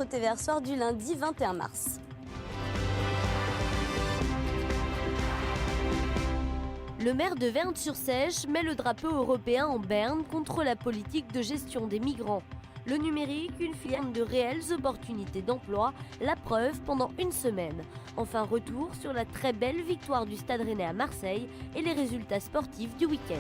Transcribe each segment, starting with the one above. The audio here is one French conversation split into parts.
Au TVR Soir du lundi 21 mars. Le maire de Vern-sur-Sèche met le drapeau européen en berne contre la politique de gestion des migrants. Le numérique, une filière de réelles opportunités d'emploi, la preuve pendant une semaine. Enfin, retour sur la très belle victoire du Stade Rennais à Marseille et les résultats sportifs du week-end.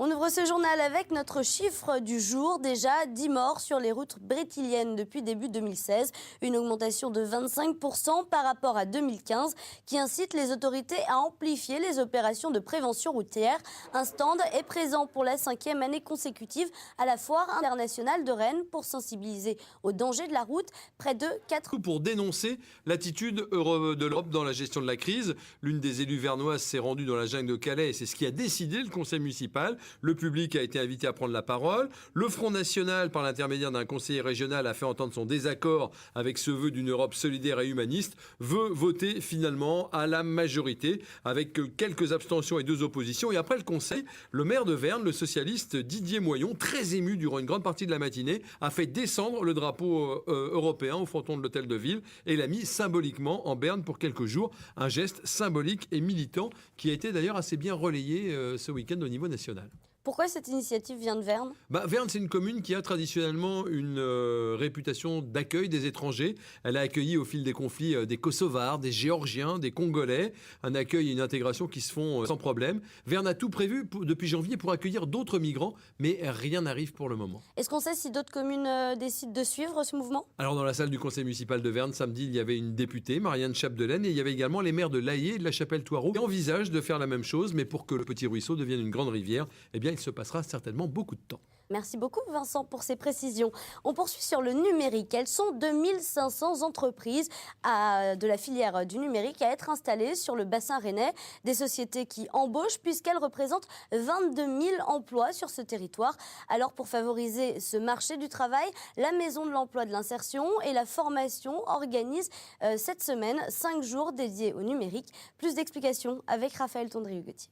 On ouvre ce journal avec notre chiffre du jour. Déjà 10 morts sur les routes brétiliennes depuis début 2016. Une augmentation de 25% par rapport à 2015 qui incite les autorités à amplifier les opérations de prévention routière. Un stand est présent pour la 5e année consécutive à la Foire internationale de Rennes pour sensibiliser aux dangers de la route. Près de 4... Pour dénoncer l'attitude de l'Europe dans la gestion de la crise, l'une des élues vernoises s'est rendue dans la jungle de Calais et c'est ce qui a décidé le conseil municipal. Le public a été invité à prendre la parole. Le Front National, par l'intermédiaire d'un conseiller régional, a fait entendre son désaccord avec ce vœu d'une Europe solidaire et humaniste, veut voter finalement à la majorité, avec quelques abstentions et 2 oppositions. Et après le conseil, le maire de Verne, le socialiste Didier Moyon, très ému durant une grande partie de la matinée, a fait descendre le drapeau européen au fronton de l'hôtel de ville et l'a mis symboliquement en berne pour quelques jours. Un geste symbolique et militant qui a été d'ailleurs assez bien relayé ce week-end au niveau national. Pourquoi cette initiative vient de Verne ? Verne, c'est une commune qui a traditionnellement une réputation d'accueil des étrangers. Elle a accueilli au fil des conflits des Kosovars, des Géorgiens, des Congolais. Un accueil et une intégration qui se font sans problème. Verne a tout prévu depuis janvier pour accueillir d'autres migrants, mais rien n'arrive pour le moment. Est-ce qu'on sait si d'autres communes décident de suivre ce mouvement ? Alors dans la salle du conseil municipal de Verne, samedi, il y avait une députée, Marianne Chapdelaine, et il y avait également les maires de Laillé et de la Chapelle-Thoireau qui envisagent de faire la même chose, mais pour que le petit ruisseau devienne une grande rivière, eh bien, il se passera certainement beaucoup de temps. Merci beaucoup Vincent pour ces précisions. On poursuit sur le numérique. Elles sont 2500 entreprises de la filière du numérique à être installées sur le bassin rennais. Des sociétés qui embauchent puisqu'elles représentent 22 000 emplois sur ce territoire. Alors pour favoriser ce marché du travail, la Maison de l'emploi de l'insertion et la formation organisent cette semaine 5 jours dédiés au numérique. Plus d'explications avec Raphaël Tondrieu-Gauthier.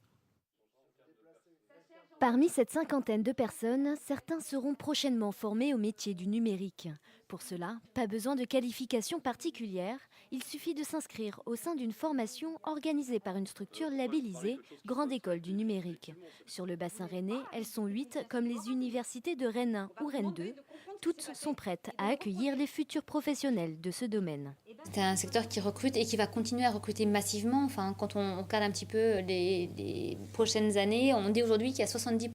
Parmi cette cinquantaine de personnes, certains seront prochainement formés au métier du numérique. Pour cela, pas besoin de qualification particulière, il suffit de s'inscrire au sein d'une formation organisée par une structure labellisée Grande École du Numérique. Sur le bassin rennais, elles sont 8 comme les universités de Rennes 1 ou Rennes 2. Toutes sont prêtes à accueillir les futurs professionnels de ce domaine. C'est un secteur qui recrute et qui va continuer à recruter massivement. Enfin, quand on regarde un petit peu les prochaines années, on dit aujourd'hui qu'il y a 70%